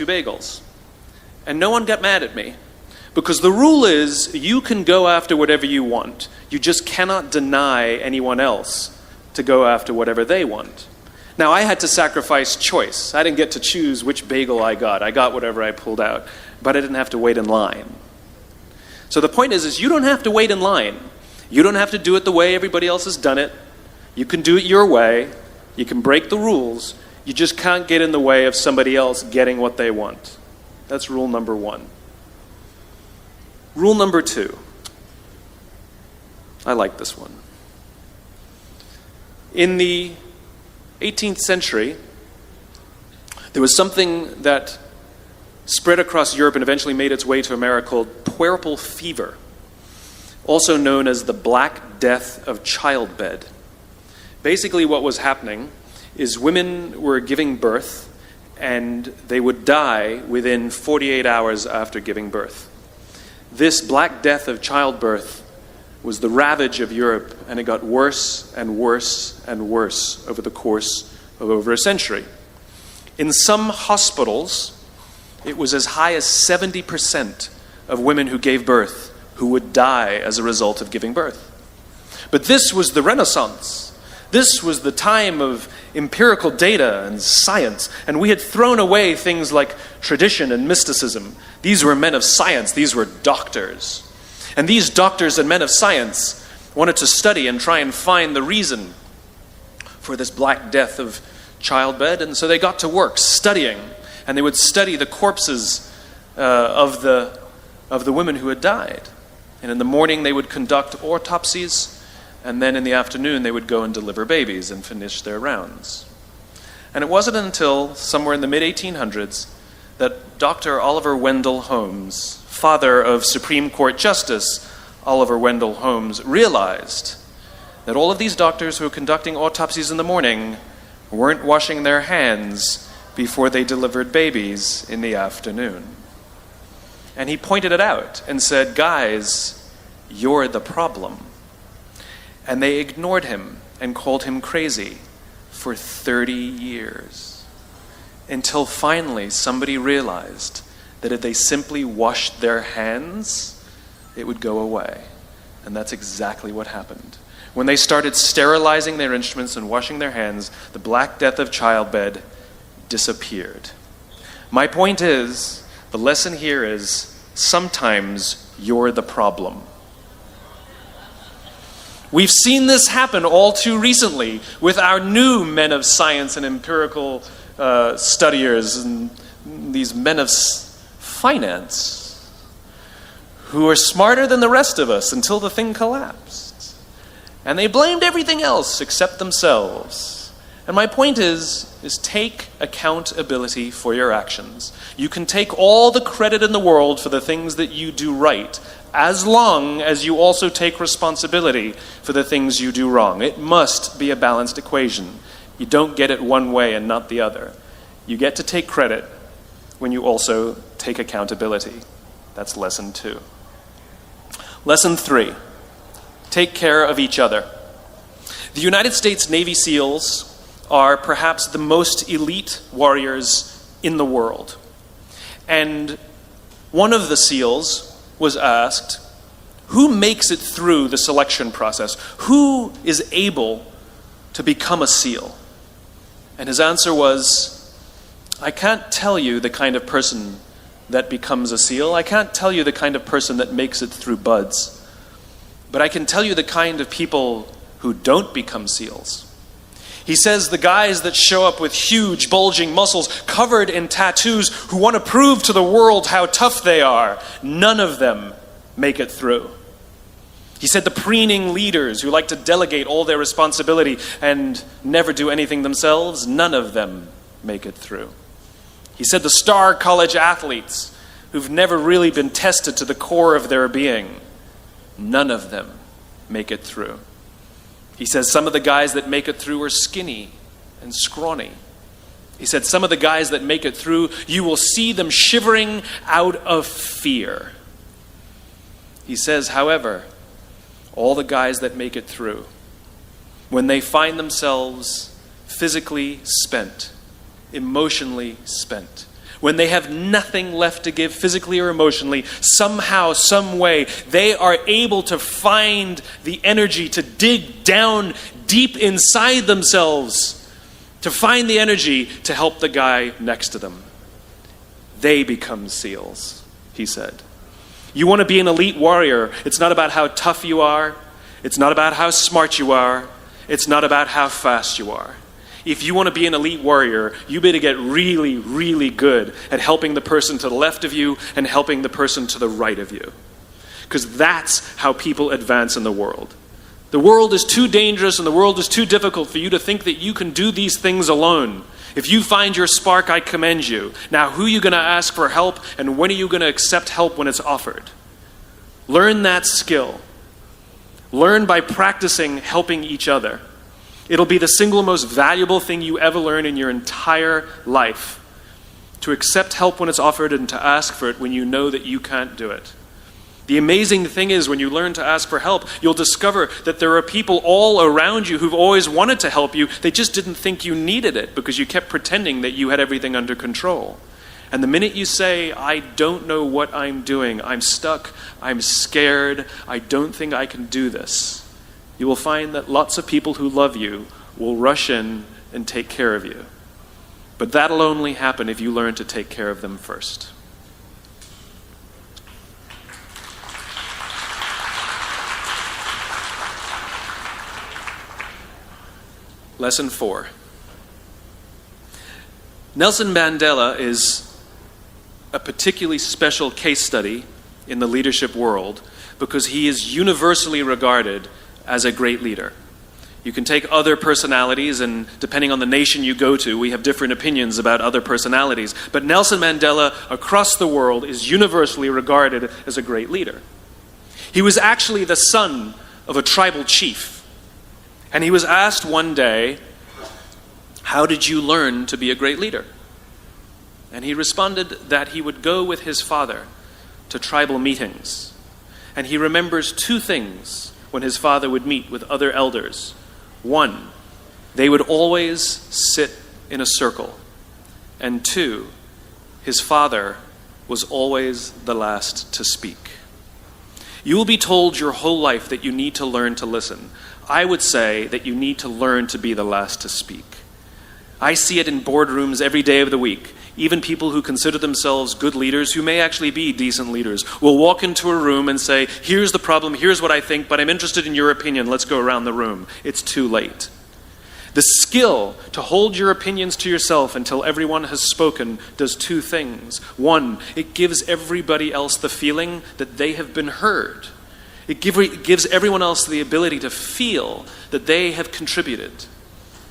bagels. And no one got mad at me, because the rule is you can go after whatever you want. You just cannot deny anyone else to go after whatever they want. Now, I had to sacrifice choice. I didn't get to choose which bagel I got. I got whatever I pulled out, but I didn't have to wait in line. So the point is you don't have to wait in line. You don't have to do it the way everybody else has done it. You can do it your way. You can break the rules. You just can't get in the way of somebody else getting what they want. That's rule number 1. Rule number 2. I like this one. In the 18th century, there was something that spread across Europe and eventually made its way to America called puerperal fever, also known as the Black Death of childbed. Basically, what was happening is women were giving birth, and they would die within 48 hours after giving birth. This Black Death of childbirth was the ravage of Europe, and it got worse and worse and worse over the course of over a century. In some hospitals, it was as high as 70% of women who gave birth who would die as a result of giving birth. But this was the Renaissance. This was the time of empirical data and science, and we had thrown away things like tradition and mysticism. These were men of science. These were doctors. And these doctors and men of science wanted to study and try and find the reason for this Black Death of childbed, and so they got to work studying, and they would study the corpses of the women who had died. And in the morning they would conduct autopsies, and then in the afternoon they would go and deliver babies and finish their rounds. And it wasn't until somewhere in the mid-1800s that Dr. Oliver Wendell Holmes, father of Supreme Court Justice Oliver Wendell Holmes, realized that all of these doctors who were conducting autopsies in the morning weren't washing their hands before they delivered babies in the afternoon. And he pointed it out and said, "Guys, you're the problem." And they ignored him and called him crazy for 30 years. Until finally somebody realized that if they simply washed their hands, it would go away. And that's exactly what happened. When they started sterilizing their instruments and washing their hands, the Black Death of childbed disappeared. My point is, the lesson here is, sometimes you're the problem. We've seen this happen all too recently with our new men of science and empirical studiers and these men of finance who are smarter than the rest of us until the thing collapsed. And they blamed everything else except themselves. And my point is take accountability for your actions. You can take all the credit in the world for the things that you do right, as long as you also take responsibility for the things you do wrong. It must be a balanced equation. You don't get it one way and not the other. You get to take credit when you also take accountability. That's lesson 2. Lesson 3, take care of each other. The United States Navy SEALs are perhaps the most elite warriors in the world. And one of the SEALs was asked, who makes it through the selection process? Who is able to become a SEAL? And his answer was, I can't tell you the kind of person that becomes a SEAL. I can't tell you the kind of person that makes it through BUDS. But I can tell you the kind of people who don't become SEALs. He says the guys that show up with huge, bulging muscles, covered in tattoos, who want to prove to the world how tough they are, none of them make it through. He said the preening leaders who like to delegate all their responsibility and never do anything themselves, none of them make it through. He said the star college athletes who've never really been tested to the core of their being, none of them make it through. He says some of the guys that make it through are skinny and scrawny. He said some of the guys that make it through, you will see them shivering out of fear. He says, however, all the guys that make it through, when they find themselves physically spent, emotionally spent, when they have nothing left to give physically or emotionally, somehow, some way, they are able to find the energy to dig down deep inside themselves, to find the energy to help the guy next to them. They become SEALs, he said. You want to be an elite warrior. It's not about how tough you are. It's not about how smart you are. It's not about how fast you are. If you want to be an elite warrior, you better get really, really good at helping the person to the left of you and helping the person to the right of you. Because that's how people advance in the world. The world is too dangerous and the world is too difficult for you to think that you can do these things alone. If you find your spark, I commend you. Now, who are you going to ask for help, and when are you going to accept help when it's offered? Learn that skill. Learn by practicing helping each other. It'll be the single most valuable thing you ever learn in your entire life. To accept help when it's offered and to ask for it when you know that you can't do it. The amazing thing is, when you learn to ask for help, you'll discover that there are people all around you who've always wanted to help you. They just didn't think you needed it because you kept pretending that you had everything under control. And the minute you say, I don't know what I'm doing, I'm stuck, I'm scared, I don't think I can do this, you will find that lots of people who love you will rush in and take care of you. But that'll only happen if you learn to take care of them first. Lesson 4. Nelson Mandela is a particularly special case study in the leadership world because he is universally regarded as a great leader. You can take other personalities, and depending on the nation you go to, we have different opinions about other personalities. But Nelson Mandela, across the world, is universally regarded as a great leader. He was actually the son of a tribal chief. And he was asked one day, how did you learn to be a great leader? And he responded that he would go with his father to tribal meetings. And he remembers two things when his father would meet with other elders. One, they would always sit in a circle. And two, his father was always the last to speak. You will be told your whole life that you need to learn to listen. I would say that you need to learn to be the last to speak. I see it in boardrooms every day of the week. Even people who consider themselves good leaders, who may actually be decent leaders, will walk into a room and say, here's the problem, here's what I think, but I'm interested in your opinion, let's go around the room. It's too late. The skill to hold your opinions to yourself until everyone has spoken does two things. One, it gives everybody else the feeling that they have been heard. It gives everyone else the ability to feel that they have contributed.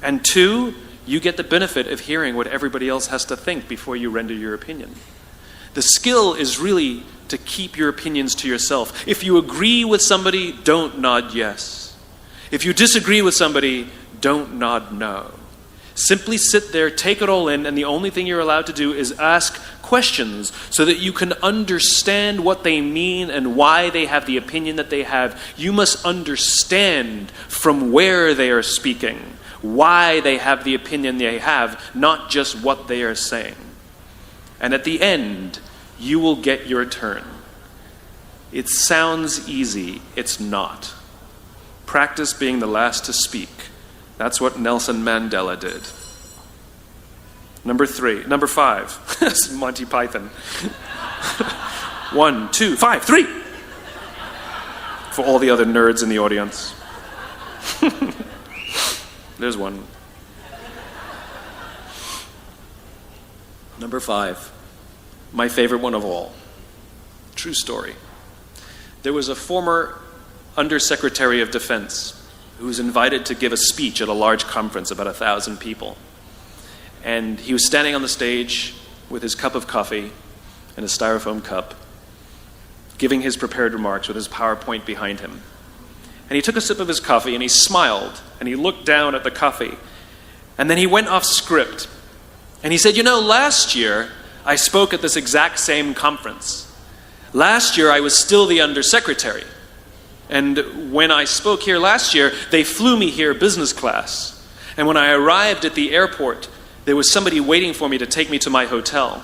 And two, you get the benefit of hearing what everybody else has to think before you render your opinion. The skill is really to keep your opinions to yourself. If you agree with somebody, don't nod yes. If you disagree with somebody, don't nod no. Simply sit there, take it all in, and the only thing you're allowed to do is ask questions so that you can understand what they mean and why they have the opinion that they have. You must understand from where they are speaking, why they have the opinion they have, not just what they are saying. And at the end, you will get your turn. It sounds easy. It's not. Practice being the last to speak. That's what Nelson Mandela did. Number 5. This is Monty Python. 1, 2, 5, 3. For all the other nerds in the audience. There's one. Number 5. My favorite one of all. True story. There was a former Undersecretary of Defense who was invited to give a speech at a large conference, about 1,000 people. And he was standing on the stage with his cup of coffee and a styrofoam cup, giving his prepared remarks with his PowerPoint behind him. And he took a sip of his coffee and he smiled and he looked down at the coffee. And then he went off script. And he said, last year I spoke at this exact same conference. Last year I was still the undersecretary. And when I spoke here last year, they flew me here business class. And when I arrived at the airport, there was somebody waiting for me to take me to my hotel.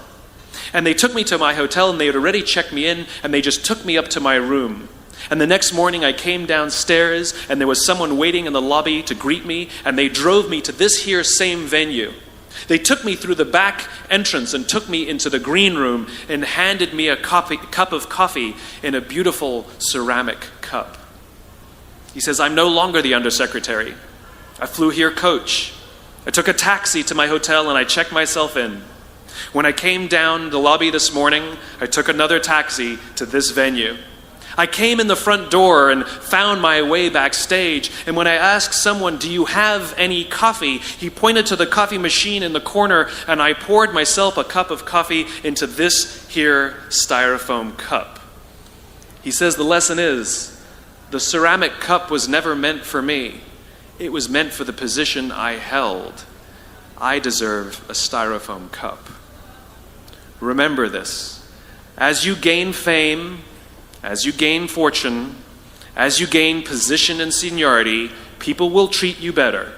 And they took me to my hotel, and they had already checked me in, and they just took me up to my room. And the next morning I came downstairs, and there was someone waiting in the lobby to greet me, and they drove me to this here same venue. They took me through the back entrance and took me into the green room and handed me a cup of coffee in a beautiful ceramic cup. He says, I'm no longer the undersecretary. I flew here coach. I took a taxi to my hotel and I checked myself in. When I came down the lobby this morning, I took another taxi to this venue. I came in the front door and found my way backstage, and when I asked someone, do you have any coffee? He pointed to the coffee machine in the corner, and I poured myself a cup of coffee into this here styrofoam cup. He says the lesson is, the ceramic cup was never meant for me. It was meant for the position I held. I deserve a styrofoam cup. Remember this. As you gain fame, as you gain fortune, as you gain position and seniority, people will treat you better.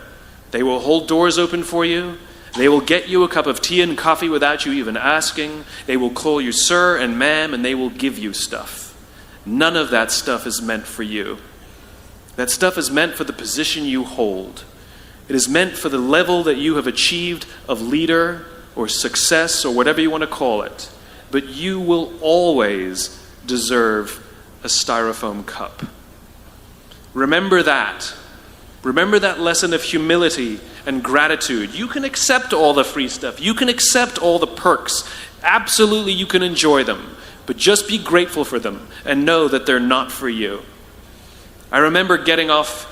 They will hold doors open for you. They will get you a cup of tea and coffee without you even asking. They will call you sir and ma'am, and they will give you stuff. None of that stuff is meant for you. That stuff is meant for the position you hold. It is meant for the level that you have achieved of leader or success or whatever you want to call it. But you will always deserve a styrofoam cup. Remember that. Remember that lesson of humility and gratitude. You can accept all the free stuff. You can accept all the perks. Absolutely, you can enjoy them. But just be grateful for them and know that they're not for you. I remember getting off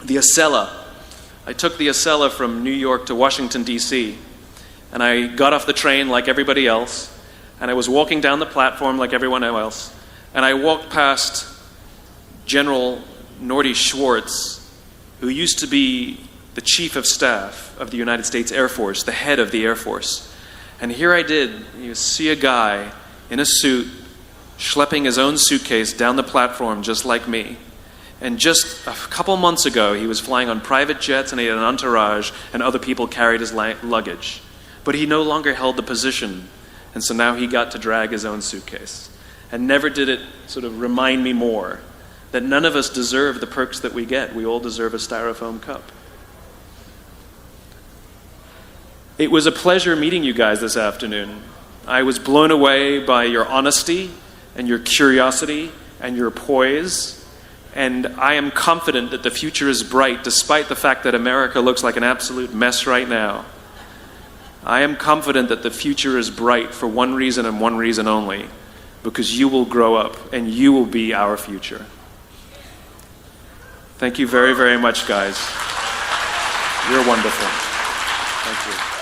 the Acela. I took the Acela from New York to Washington, D.C., and I got off the train like everybody else, and I was walking down the platform like everyone else, and I walked past General Norty Schwartz, who used to be the Chief of Staff of the United States Air Force, the head of the Air Force. And here I did, you see a guy in a suit schlepping his own suitcase down the platform just like me. And just a couple months ago, he was flying on private jets and he had an entourage, and other people carried his luggage. But he no longer held the position. And so now he got to drag his own suitcase. And never did it sort of remind me more that none of us deserve the perks that we get. We all deserve a styrofoam cup. It was a pleasure meeting you guys this afternoon. I was blown away by your honesty and your curiosity and your poise. And I am confident that the future is bright, despite the fact that America looks like an absolute mess right now. I am confident that the future is bright for one reason and one reason only, because you will grow up and you will be our future. Thank you very, very much, guys. You're wonderful. Thank you.